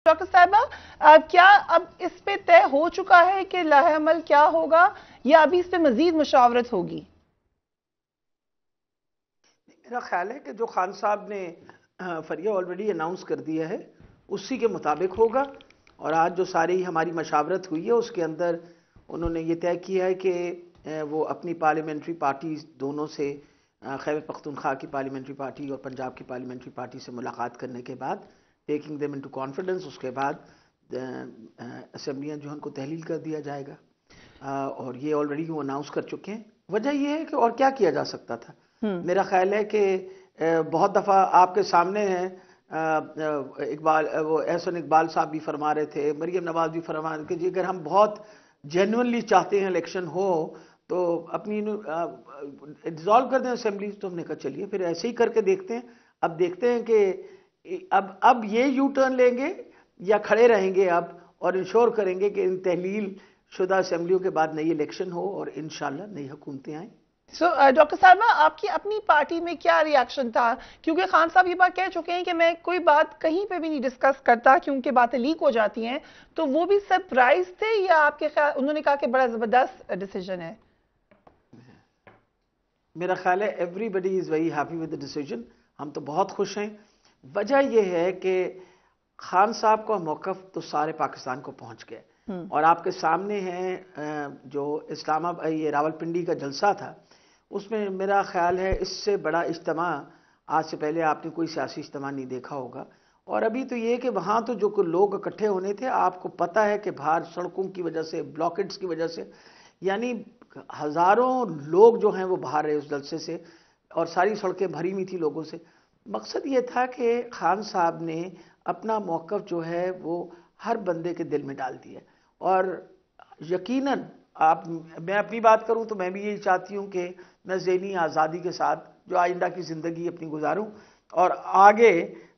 Doctor साहिबा, क्या अब इस पे तय हो चुका है कि लाहेअमल क्या होगा या अभी इस पे मजीद मुशावरत होगी? मेरा ख्याल है कि जो खान साहब ने फरिया ऑलरेडी अनाउंस कर दिया है उसी के मुताबिक होगा। और आज जो सारी हमारी मशावरत हुई है उसके अंदर उन्होंने ये तय किया है कि वो अपनी पार्लियामेंट्री पार्टी दोनों से खैबर पख्तूनख्वा की पार्लियामेंट्री पार्टी और पंजाब की पार्लियामेंट्री पार्टी से मुलाकात करने के बाद टेकिंग देम इनटू कॉन्फिडेंस, उसके बाद असम्बलियाँ जो उनको तहलील कर दिया जाएगा। और ये ऑलरेडी वो अनाउंस कर चुके हैं। वजह ये है कि और क्या किया जा सकता था। मेरा ख्याल है कि बहुत दफ़ा आपके सामने है, इकबाल वो एहसन इकबाल साहब भी फरमा रहे थे, मरीम नवाज भी फरमा रहे थे कि अगर हम बहुत जेन्युइनली चाहते हैं इलेक्शन हो तो अपनी डिजॉल्व कर दें असेंबली। तो हमने कहा चलिए फिर ऐसे ही करके देखते हैं। अब देखते हैं कि अब ये यू टर्न लेंगे या खड़े रहेंगे अब और इंश्योर करेंगे कि इन तहलील शुदा असेंबलियों के बाद नई इलेक्शन हो और इंशाल्लाह नई हुकूमतें आएँ। डॉक्टर साहिबा, आपकी अपनी पार्टी में क्या रिएक्शन था? क्योंकि खान साहब ये बात कह चुके हैं कि मैं कोई बात कहीं पे भी नहीं डिस्कस करता क्योंकि बातें लीक हो जाती हैं। तो वो भी सरप्राइज थे या आपके ख्याल उन्होंने कहा कि बड़ा जबरदस्त डिसीजन है? मेरा ख्याल है everybody is very happy with the decision. हम तो बहुत खुश हैं। वजह यह है कि खान साहब का मौक़िफ़ तो सारे पाकिस्तान को पहुंच गया और आपके सामने है जो इस्लामाबाद ये रावलपिंडी का जलसा था उसमें मेरा ख्याल है इससे बड़ा इज्तिमा आज से पहले आपने कोई सियासी इज्तिमा नहीं देखा होगा। और अभी तो ये कि वहाँ तो जो लोग इकट्ठे होने थे, आपको पता है कि बाहर सड़कों की वजह से, ब्लॉकेट्स की वजह से, यानी हज़ारों लोग जो हैं वो बाहर रहे उस जलसे से और सारी सड़कें भरी हुई थी लोगों से। मकसद ये था कि खान साहब ने अपना मौक़िफ़ जो है वो हर बंदे के दिल में डाल दिया। और यकीनन आप मैं अपनी बात करूं तो मैं भी यही चाहती हूं कि मैं ज़हनी आज़ादी के साथ जो आइंदा की ज़िंदगी अपनी गुजारूं और आगे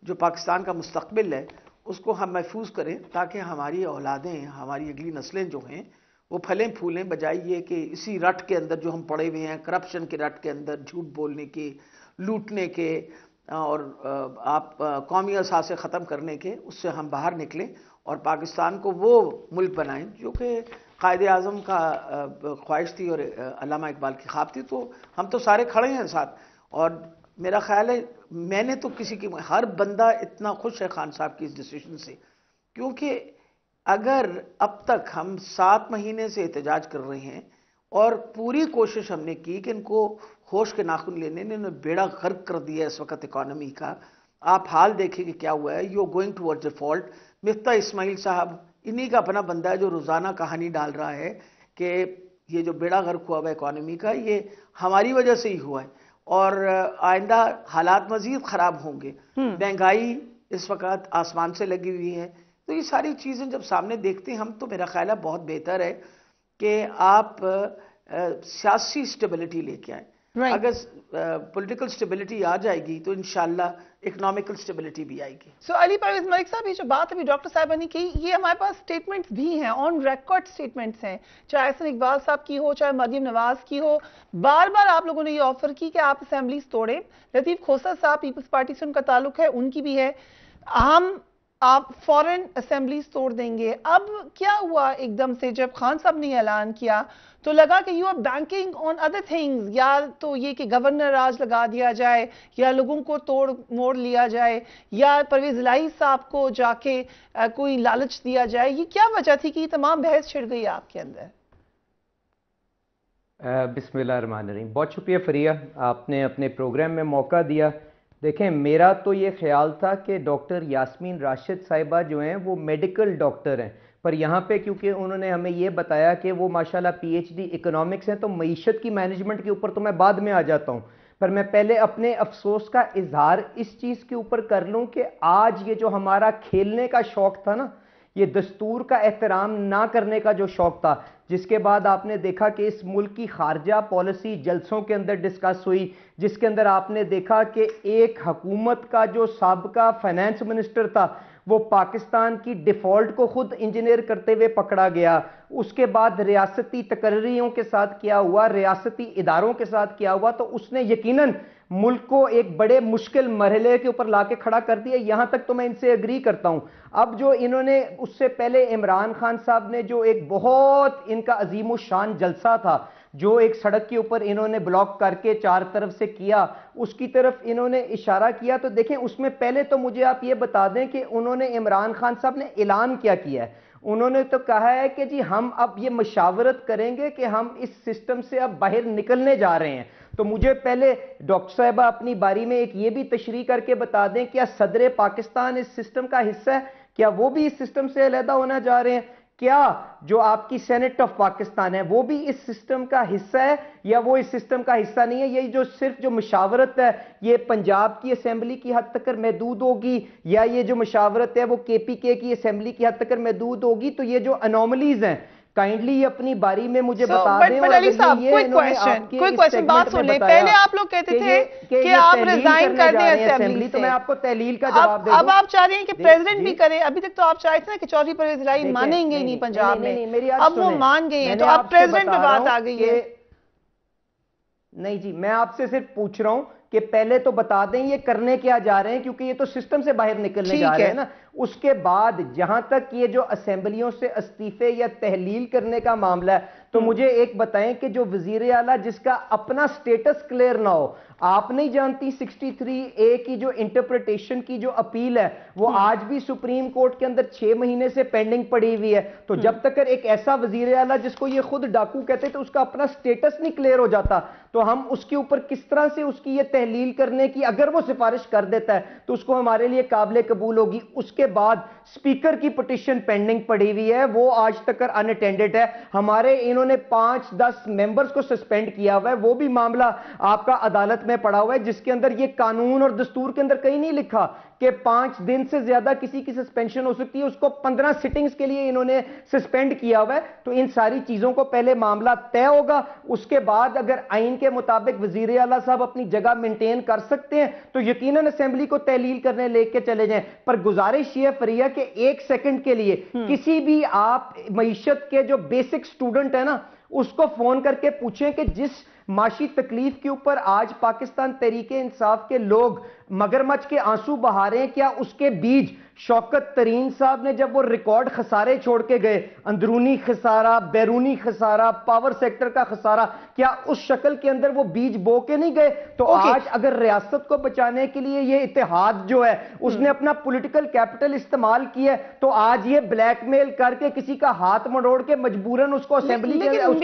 जो पाकिस्तान का मुस्तक़बिल है उसको हम महफूज करें ताकि हमारी औलादें, हमारी अगली नस्लें जो हैं वो फलें फूलें, बजाय ये कि इसी रट के अंदर जो हम पड़े हुए हैं, करप्शन के रट के अंदर, झूठ बोलने के, लूटने के और आप कौमी असासे ख़त्म करने के, उससे हम बाहर निकलें और पाकिस्तान को वो मुल्क बनाएं जो कि कायदे आज़म का ख्वाहिश थी और अल्लामा इकबाल की ख्वाब थी। तो हम तो सारे खड़े हैं साथ। और मेरा ख्याल है मैंने तो किसी की, हर बंदा इतना खुश है खान साहब की इस डिसीजन से, क्योंकि अगर अब तक हम 7 महीने से एहतजाज कर रहे हैं और पूरी कोशिश हमने की कि इनको होश के नाखून लेने ने बेड़ा गर्क कर दिया इस वक्त इकॉनमी का। आप हाल देखें कि क्या हुआ है। You going towards default. Miftah Ismail साहब इन्हीं का अपना बंदा है जो रोज़ाना कहानी डाल रहा है कि ये जो बेड़ा गर्क हुआ है इकॉनमी का ये हमारी वजह से ही हुआ है और आइंदा हालात मजीद ख़राब होंगे। महंगाई इस वक्त आसमान से लगी हुई है। तो ये सारी चीज़ें जब सामने देखते हैं हम तो मेरा ख्याल है बहुत बेहतर है कि आप सियासी स्टेबिलिटी लेके आए। अगर पॉलिटिकल स्टेबिलिटी आ जाएगी तो इंशाल्लाह इकोनॉमिकल स्टेबिलिटी भी आएगी। अली परवेज मलिक साहब, ये जो बात अभी डॉक्टर साहिबा ने की, ये हमारे पास स्टेटमेंट्स भी हैं, ऑन रिकॉर्ड स्टेटमेंट्स हैं, चाहे एहसन इकबाल साहब की हो, चाहे मरियम नवाज की हो। बार बार आप लोगों ने ये ऑफर की कि आप असेंबलीज तोड़े। लतीफ खोसर साहब पीपल्स पार्टी से उनका ताल्लुक है, उनकी भी है, हम आप फॉरेन असेंबलीज तोड़ देंगे। अब क्या हुआ एकदम से जब खान साहब ने ऐलान किया तो लगा कि you are banking on other things, या तो ये कि गवर्नर राज लगा दिया जाए या लोगों को तोड़ मोड़ लिया जाए या परवेज इलाही साहब को जाके कोई लालच दिया जाए। ये क्या वजह थी कि ये तमाम बहस छिड़ गई आपके अंदर? बिस्मिल्लाहिर्रहमानिर्रहीम। बहुत शुक्रिया फरिया, आपने अपने प्रोग्राम में मौका दिया। देखें, मेरा तो ये ख्याल था कि डॉक्टर यास्मीन राशिद साहिबा जो हैं वो मेडिकल डॉक्टर हैं, पर यहाँ पे क्योंकि उन्होंने हमें ये बताया कि वो माशाल्लाह पीएचडी इकोनॉमिक्स हैं, तो मईशत की मैनेजमेंट के ऊपर तो मैं बाद में आ जाता हूँ। पर मैं पहले अपने अफसोस का इजहार इस चीज़ के ऊपर कर लूँ कि आज ये जो हमारा खेलने का शौक था ना, ये दस्तूर का एहतराम ना करने का जो शौक था, जिसके बाद आपने देखा कि इस मुल्क की खारजा पॉलिसी जलसों के अंदर डिस्कस हुई, जिसके अंदर आपने देखा कि एक हुकूमत का जो साबका फाइनेंस मिनिस्टर था वो पाकिस्तान की डिफॉल्ट को खुद इंजीनियर करते हुए पकड़ा गया, उसके बाद रियासती तकर्रियों के साथ क्या हुआ, रियासती इदारों के साथ क्या हुआ, तो उसने यकीनन मुल्क को एक बड़े मुश्किल मरहले के ऊपर लाके खड़ा कर दिया। यहां तक तो मैं इनसे एग्री करता हूं। अब जो इन्होंने उससे पहले इमरान खान साहब ने जो एक बहुत इनका अजीम शान जलसा था, जो एक सड़क के ऊपर इन्होंने ब्लॉक करके चार तरफ से किया, उसकी तरफ इन्होंने इशारा किया। तो देखें, उसमें पहले तो मुझे आप ये बता दें कि उन्होंने इमरान खान साहब ने ऐलान क्या किया है। उन्होंने तो कहा है कि जी हम अब ये मशावरत करेंगे कि हम इस सिस्टम से अब बाहर निकलने जा रहे हैं। तो मुझे पहले डॉक्टर साहबा अपनी बारी में एक ये भी तशरीह करके बता दें, क्या सदर पाकिस्तान इस सिस्टम का हिस्सा है? क्या वो भी इस सिस्टम से अलहदा होना जा रहे हैं? क्या जो आपकी सेनेट ऑफ पाकिस्तान है वो भी इस सिस्टम का हिस्सा है या वो इस सिस्टम का हिस्सा नहीं है? ये जो सिर्फ जो मशावरत है ये पंजाब की असेंबली की हद तक महदूद होगी या ये जो मशावरत है वो केपीके की असेंबली की हद तक महदूद होगी? तो ये जो अनोमलीज हैं काइंडली अपनी बारी में मुझे बता दें। और अली साहब कोई क्वेश्चन बात सुन ले। पहले आप लोग कहते थे कि आप रिजाइन कर दें असेंबली से, तो मैं आपको तहलील का जवाब दे दूं। अब आप चाह रहे हैं कि प्रेसिडेंट भी करे। अभी तक तो आप चाहते थे ना कि चौधरी परवेज इलाही मानेंगे ही नहीं पंजाब में, अब वो मान गए हैं, तो अब प्रेसिडेंट पे बात आ गई है। नहीं जी, मैं आपसे सिर्फ पूछ रहा हूं कि पहले तो बता दें ये करने क्या जा रहे हैं, क्योंकि ये तो सिस्टम से बाहर निकलने जा रहे हैं ना। उसके बाद जहां तक ये जो असेंबलियों से इस्तीफे या तहलील करने का मामला है, तो मुझे एक बताएं कि जो वजीर आला जिसका अपना स्टेटस क्लियर ना हो, आप नहीं जानती 63A की जो इंटरप्रिटेशन की जो अपील है वो आज भी सुप्रीम कोर्ट के अंदर 6 महीने से पेंडिंग पड़ी हुई है। तो जब तक एक ऐसा वजीर आला जिसको ये खुद डाकू कहते थे उसका अपना स्टेटस नहीं क्लियर हो जाता, तो हम उसके ऊपर किस तरह से उसकी ये तहलील करने की, अगर वो सिफारिश कर देता है तो उसको हमारे लिए काबिल कबूल होगी। उसके बाद स्पीकर की पिटीशन पेंडिंग पड़ी हुई है, वो आज तक अनअटेंडेड है। हमारे इन्होंने 5-10 मेंबर्स को सस्पेंड किया हुआ है, वो भी मामला आपका अदालत में पड़ा हुआ है, जिसके अंदर ये कानून और दस्तूर के अंदर कहीं नहीं लिखा कि 5 दिन से ज्यादा किसी की सस्पेंशन हो सकती है। उसको 15 सिटिंग्स के लिए इन्होंने सस्पेंड किया हुआ है। तो इन सारी चीजों को पहले मामला तय होगा, उसके बाद अगर आइन के मुताबिक वजीर आला साहब अपनी जगह मेंटेन कर सकते हैं तो यकीनन असेंबली को तहलील करने लेके चले जाएं। पर गुजारिश ये फरिया कि 1 सेकंड के लिए किसी भी आप मईशत के जो बेसिक स्टूडेंट है ना उसको फोन करके पूछें कि जिस माशी तकलीफ के ऊपर आज पाकिस्तान तहरीके इंसाफ के लोग मगरमच्छ के आंसू बहा रहे हैं, क्या उसके बीज शौकत तरीन साहब ने जब वो रिकॉर्ड खसारे छोड़ के गए, अंदरूनी खसारा, बैरूनी खसारा, पावर सेक्टर का खसारा, क्या उस शक्ल के अंदर वो बीज बो के नहीं गए? तो आज अगर रियासत को बचाने के लिए ये इत्तेहाद जो है उसने अपना पॉलिटिकल कैपिटल इस्तेमाल किया, तो आज ये ब्लैकमेल करके किसी का हाथ मरोड़ के मजबूरन उसको असेंबली के इलेक्शन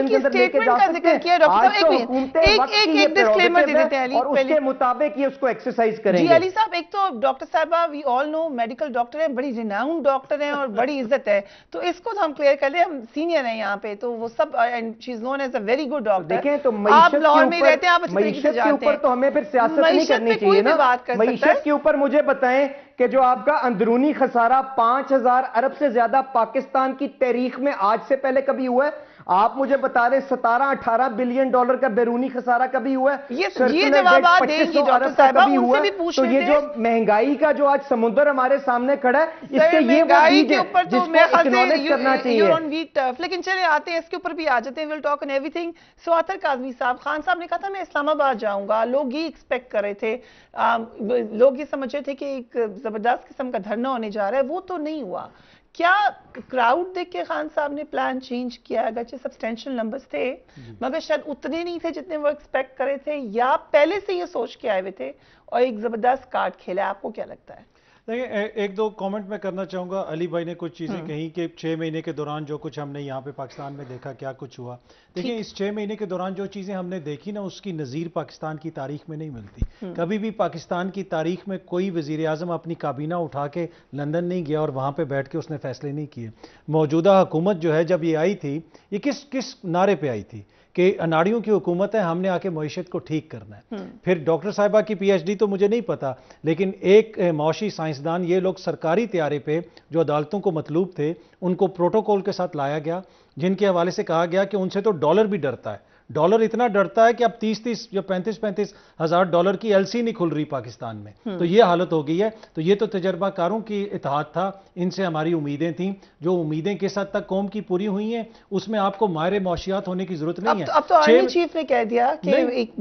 के अंदर लेके जा सकते हैं। आज तो हुकूमतें वक्त की ये प्रेरोगेटिव है और उसके मुताबिक ये उसको एक्सरसाइज करेंगे। जी अली साहब, एक तो डॉक्टर साहबा we all know medical doctor है, बड़ी रिनाउंड डॉक्टर है और बड़ी इज्जत है, तो इसको तो हम क्लियर कर ले, हम सीनियर हैं यहाँ पे, तो वो सब and she is known as a very good doctor. देखें तो आप लाहौर में रहते हैं, आप अच्छी तरीके से जानते हैं। मईशत के ऊपर तो हमें फिर सियासत नहीं करनी चाहिए ना। मईशत के ऊपर मुझे बताएं कि जो आपका अंदरूनी खसारा 5000 अरब से ज्यादा पाकिस्तान की तारीख में आज से पहले कभी हुआ है? आप मुझे बता रहे 17-18 बिलियन डॉलर का बैरूनी खसारा कभी हुआ है? ये जवाब आप देंगी डॉक्टर साहबा, उनसे भी पूछ तो ये जो महंगाई का जो आज समुद्र हमारे सामने खड़ा है, इसके ये वो चीज है जिसको एक्नॉलेज करना चाहिए। लेकिन चले आते हैं इसके ऊपर भी आ जाते हैं, विल टॉक ऑन एवरीथिंग। स्वातर काजमी साहब, खान साहब ने कहा था मैं इस्लामाबाद जाऊंगा, लोग ये एक्सपेक्ट कर रहे थे, लोग ये समझ रहे थे कि एक जबरदस्त किस्म का धरना होने जा रहा है, वो तो नहीं हुआ। क्या क्राउड देख के खान साहब ने प्लान चेंज किया? अगरचे सब्सटेंशियल नंबर्स थे मगर शायद उतने नहीं थे जितने वो एक्सपेक्ट करे थे, या पहले से ये सोच के आए हुए थे और एक जबरदस्त कार्ड खेला? आपको क्या लगता है? देखिए, एक दो कमेंट मैं करना चाहूँगा। अली भाई ने कुछ चीज़ें कही कि 6 महीने के दौरान जो कुछ हमने यहाँ पे पाकिस्तान में देखा, क्या कुछ हुआ। देखिए, इस 6 महीने के दौरान जो चीज़ें हमने देखी ना, उसकी नज़ीर पाकिस्तान की तारीख में नहीं मिलती। कभी भी पाकिस्तान की तारीख में कोई वज़ीर आज़म अपनी काबीना उठा के लंदन नहीं गया और वहाँ पर बैठ के उसने फैसले नहीं किए। मौजूदा हुकूमत जो है जब ये आई थी, ये किस नारे पर आई थी कि अनाड़ियों की हुकूमत है, हमने आके मईशत को ठीक करना है। फिर डॉक्टर साहिबा की पीएचडी तो मुझे नहीं पता, लेकिन एक मौशी साइंसदान, ये लोग सरकारी त्यारे पे जो अदालतों को मतलूब थे उनको प्रोटोकॉल के साथ लाया गया, जिनके हवाले से कहा गया कि उनसे तो डॉलर भी डरता है, डॉलर इतना डरता है कि अब 30-30 या 35-35 हजार डॉलर की एलसी नहीं खुल रही पाकिस्तान में। तो ये हालत हो गई है। तो ये तो तजर्बाकारों की इत्तेहाद था, इनसे हमारी उम्मीदें थी, जो उम्मीदें किस हद तक कौम की पूरी हुई हैं उसमें आपको माहिर मौशियात होने की जरूरत नहीं है। अब तो आर्मी चीफ ने कह दिया कि एक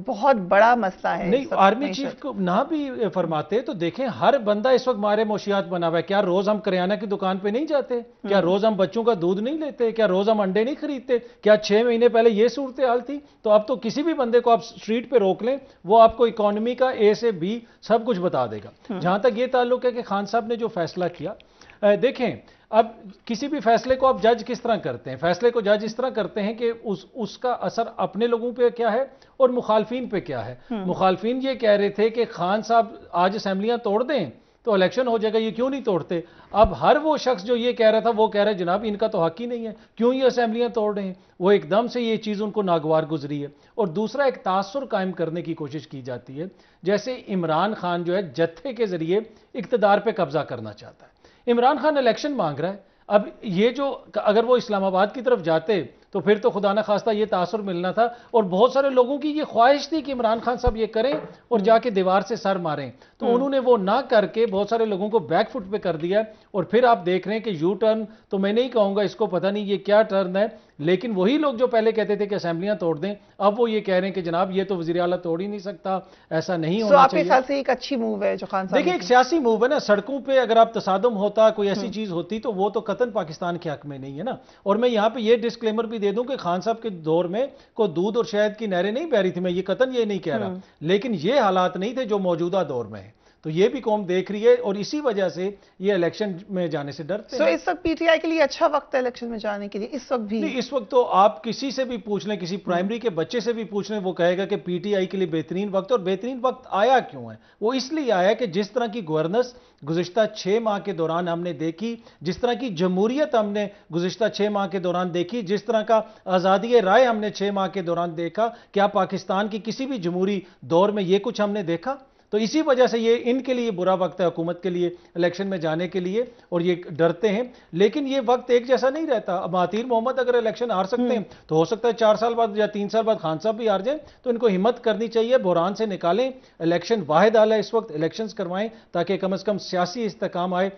बहुत बड़ा मसला है। नहीं, आर्मी चीफ को ना भी फरमाते तो देखें, हर बंदा इस वक्त माहिर मौशियात बना हुआ है। क्या रोज हम करियाना की दुकान पे नहीं जाते? क्या रोज हम बच्चों का दूध नहीं लेते? क्या रोज हम अंडे नहीं खरीदते? क्या 6 महीने पहले ये सूरत हाल थी? तो अब तो किसी भी बंदे को आप स्ट्रीट पे रोक लें, वो आपको इकोनॉमी का ए से बी सब कुछ बता देगा। जहां तक ये ताल्लुक है कि खान साहब ने जो फैसला किया, देखें अब किसी भी फैसले को आप जज किस तरह करते हैं? फैसले को जज इस तरह करते हैं कि उसका असर अपने लोगों पे क्या है और मुखालफिन पे क्या है। मुखालफिन ये कह रहे थे कि खान साहब आज असेंबलियां तोड़ दें तो इलेक्शन हो जाएगा, ये क्यों नहीं तोड़ते? अब हर वो शख्स जो ये कह रहा था वो कह रहा है जनाब इनका तो हक ही नहीं है, क्यों ये असेंबलियां तोड़ रहे हैं? वो एकदम से ये चीज़ उनको नागवार गुजरी है। और दूसरा, एक तासुर कायम करने की कोशिश की जाती है, जैसे इमरान खान जो है जत्थे के जरिए इक्तदार पे कब्जा करना चाहता है। इमरान खान इलेक्शन मांग रहा है। अब ये जो, अगर वो इस्लामाबाद की तरफ जाते तो फिर तो खुदा न खास्ता ये तासुर मिलना था। और बहुत सारे लोगों की ये ख्वाहिश थी कि इमरान खान साहब ये करें और जाके दीवार से सर मारें, तो उन्होंने वो ना करके बहुत सारे लोगों को बैकफुट पे कर दिया। और फिर आप देख रहे हैं कि यू टर्न, तो मैं नहीं कहूंगा इसको, पता नहीं ये क्या टर्न है, लेकिन वही लोग जो पहले कहते थे कि असेंबलियां तोड़ दें, अब वो ये कह रहे हैं कि जनाब ये तो वज़ीर आला तोड़ ही नहीं सकता, ऐसा नहीं होना चाहिए। आपके ख्याल से एक अच्छी मूव है जो खान साहब, देखिए एक सियासी मूव है ना। सड़कों पे अगर आप तसादम होता, कोई ऐसी चीज होती, तो वो तो कतन पाकिस्तान के हक में नहीं है ना। और मैं यहाँ पे ये डिस्क्लेमर भी दे दूं कि खान साहब के दौर में कोई दूध और शहद की नहरें नहीं बह रही थी, मैं ये कतन ये नहीं कह रहा, लेकिन ये हालात नहीं थे जो मौजूदा दौर में है। तो ये भी कौम देख रही है और इसी वजह से ये इलेक्शन में जाने से डरते हैं। इस वक्त पीटीआई के लिए अच्छा वक्त है इलेक्शन में जाने के लिए, इस वक्त भी नहीं। इस वक्त तो आप किसी से भी पूछ लें, किसी प्राइमरी के बच्चे से भी पूछ लें, वो कहेगा कि पीटीआई के लिए बेहतरीन वक्त। और बेहतरीन वक्त आया क्यों है? वो इसलिए आया कि जिस तरह की गवर्नेंस गुज़िश्ता 6 माह के दौरान हमने देखी, जिस तरह की जमहूरियत हमने गुज़िश्ता 6 माह के दौरान देखी, जिस तरह का आज़ादी राय हमने 6 माह के दौरान देखा, क्या पाकिस्तान की किसी भी जमहूरी दौर में ये कुछ हमने देखा? तो इसी वजह से ये इनके लिए बुरा वक्त है, हुकूमत के लिए इलेक्शन में जाने के लिए, और ये डरते हैं। लेकिन ये वक्त एक जैसा नहीं रहता। अब महातीर मोहम्मद अगर इलेक्शन हार सकते हैं तो हो सकता है 4 साल बाद या 3 साल बाद खान साहब भी हार जाएं। तो इनको हिम्मत करनी चाहिए, बुहरान से निकालें, इलेक्शन वाहिद हाल है इस वक्त, इलेक्शन करवाएं ताकि कम से कम सियासी इस्तेकाम आए